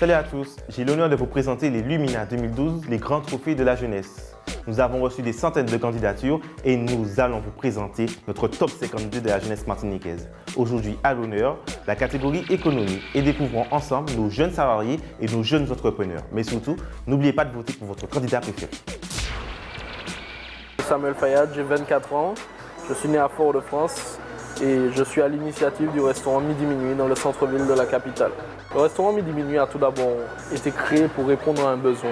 Salut à tous, j'ai l'honneur de vous présenter les Lumina 2012, les grands trophées de la jeunesse. Nous avons reçu des centaines de candidatures et nous allons vous présenter notre top 52 de la jeunesse martiniquaise. Aujourd'hui à l'honneur, la catégorie économie et découvrons ensemble nos jeunes salariés et nos jeunes entrepreneurs. Mais surtout, n'oubliez pas de voter pour votre candidat préféré. Samuel Fayad, j'ai 24 ans, je suis né à Fort-de-France et je suis à l'initiative du restaurant Midi Minuit dans le centre-ville de la capitale. Le restaurant Midi Minuit a tout d'abord été créé pour répondre à un besoin,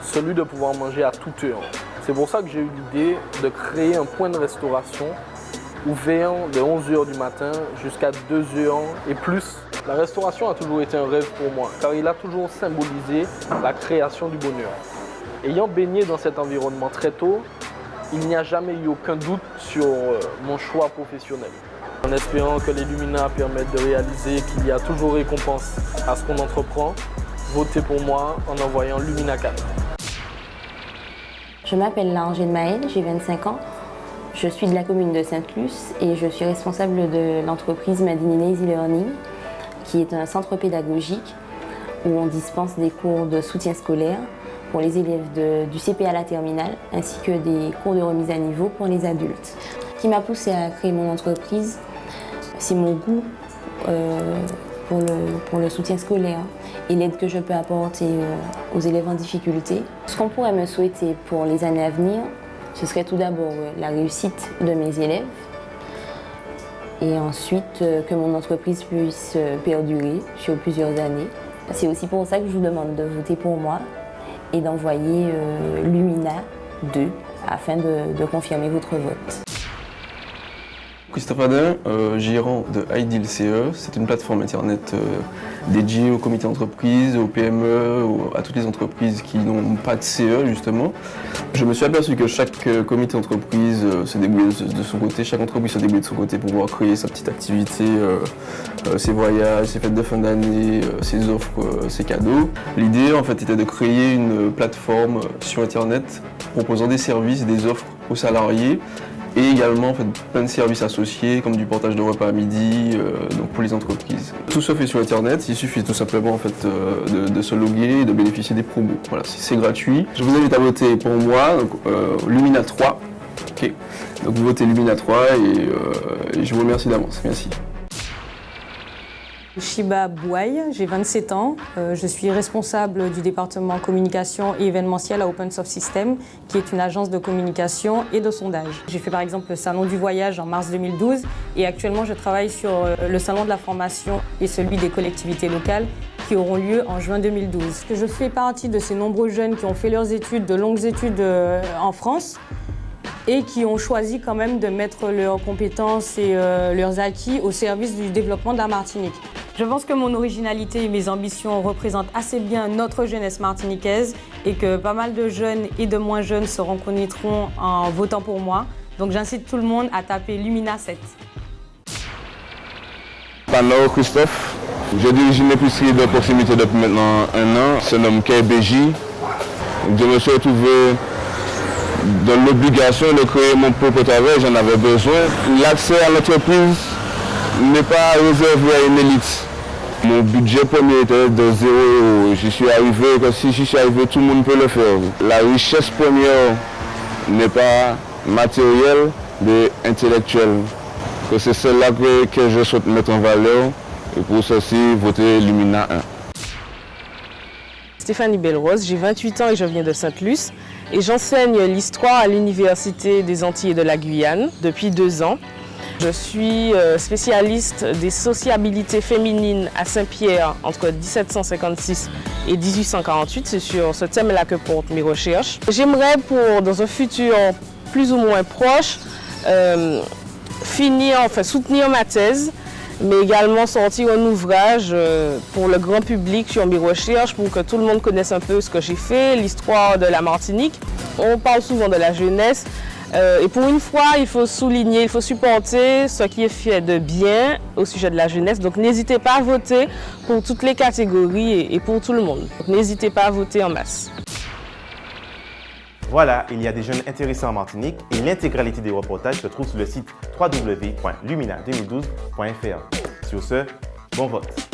celui de pouvoir manger à toute heure. C'est pour ça que j'ai eu l'idée de créer un point de restauration ouvert de 11h du matin jusqu'à 2h et plus. La restauration a toujours été un rêve pour moi car il a toujours symbolisé la création du bonheur. Ayant baigné dans cet environnement très tôt, il n'y a jamais eu aucun doute sur mon choix professionnel. En espérant que les Lumina permettent de réaliser qu'il y a toujours récompense à ce qu'on entreprend, votez pour moi en envoyant Lumina 4. Je m'appelle Angèle Maëlle, j'ai 25 ans. Je suis de la commune de Sainte-Luce et je suis responsable de l'entreprise Made in Easy Learning, qui est un centre pédagogique où on dispense des cours de soutien scolaire pour les élèves du CP à la terminale, ainsi que des cours de remise à niveau pour les adultes. Ce qui m'a poussée à créer mon entreprise, c'est mon goût pour le soutien scolaire et l'aide que je peux apporter aux élèves en difficulté. Ce qu'on pourrait me souhaiter pour les années à venir, ce serait tout d'abord la réussite de mes élèves et ensuite que mon entreprise puisse perdurer sur plusieurs années. C'est aussi pour ça que je vous demande de voter pour moi et d'envoyer Lumina 2 afin de confirmer votre vote. Christophe Adin, gérant de Ideal CE, c'est une plateforme internet dédiée aux comités d'entreprise, aux PME, à toutes les entreprises qui n'ont pas de CE justement. Je me suis aperçu que chaque comité d'entreprise se débrouille de son côté, chaque entreprise se débrouille de son côté pour pouvoir créer sa petite activité, ses voyages, ses fêtes de fin d'année, ses offres, ses cadeaux. L'idée en fait était de créer une plateforme sur internet proposant des services et des offres aux salariés, et également en fait, plein de services associés comme du portage de repas à midi donc pour les entreprises. Tout se fait sur internet, il suffit tout simplement en fait, de se loguer et de bénéficier des promos. Voilà, c'est gratuit. Je vous invite à voter pour moi, donc, Lumina 3. Okay. Donc vous votez Lumina 3 et je vous remercie d'avance. Merci. Shiba Bouaille, j'ai 27 ans. Je suis responsable du département communication et événementiel à OpenSoft System, qui est une agence de communication et de sondage. J'ai fait par exemple le salon du voyage en mars 2012 et actuellement je travaille sur le salon de la formation et celui des collectivités locales qui auront lieu en juin 2012. Je fais partie de ces nombreux jeunes qui ont fait leurs études, de longues études en France, et qui ont choisi quand même de mettre leurs compétences et leurs acquis au service du développement de la Martinique. Je pense que mon originalité et mes ambitions représentent assez bien notre jeunesse martiniquaise et que pas mal de jeunes et de moins jeunes se reconnaîtront en votant pour moi. Donc j'incite tout le monde à taper Lumina 7. Panneau Christophe, je dirige une épicerie de proximité depuis maintenant 1 an, se nomme KBJ. Je me suis retrouvé dans l'obligation de créer mon propre travail, j'en avais besoin. L'accès à l'entreprise n'est pas réservé à une élite. Mon budget premier était de 0 €. J'y suis arrivé, que si j'y suis arrivé, tout le monde peut le faire. La richesse première n'est pas matérielle, mais intellectuelle. C'est celle-là que je souhaite mettre en valeur et pour ceci, voter Lumina 1. Stéphanie Belrose, j'ai 28 ans et je viens de Sainte-Luce et j'enseigne l'histoire à l'Université des Antilles et de la Guyane depuis 2 ans. Je suis spécialiste des sociabilités féminines à Saint-Pierre entre 1756 et 1848. C'est sur ce thème-là que portent mes recherches. J'aimerais, dans un futur plus ou moins proche, soutenir ma thèse, mais également sortir un ouvrage pour le grand public sur mes recherches, pour que tout le monde connaisse un peu ce que j'ai fait, l'histoire de la Martinique. On parle souvent de la jeunesse, et pour une fois, il faut souligner, il faut supporter ce qui est fait de bien au sujet de la jeunesse. Donc n'hésitez pas à voter pour toutes les catégories et pour tout le monde. N'hésitez pas à voter en masse. Voilà, il y a des jeunes intéressants en Martinique et l'intégralité des reportages se trouve sur le site www.lumina2012.fr. Sur ce, bon vote!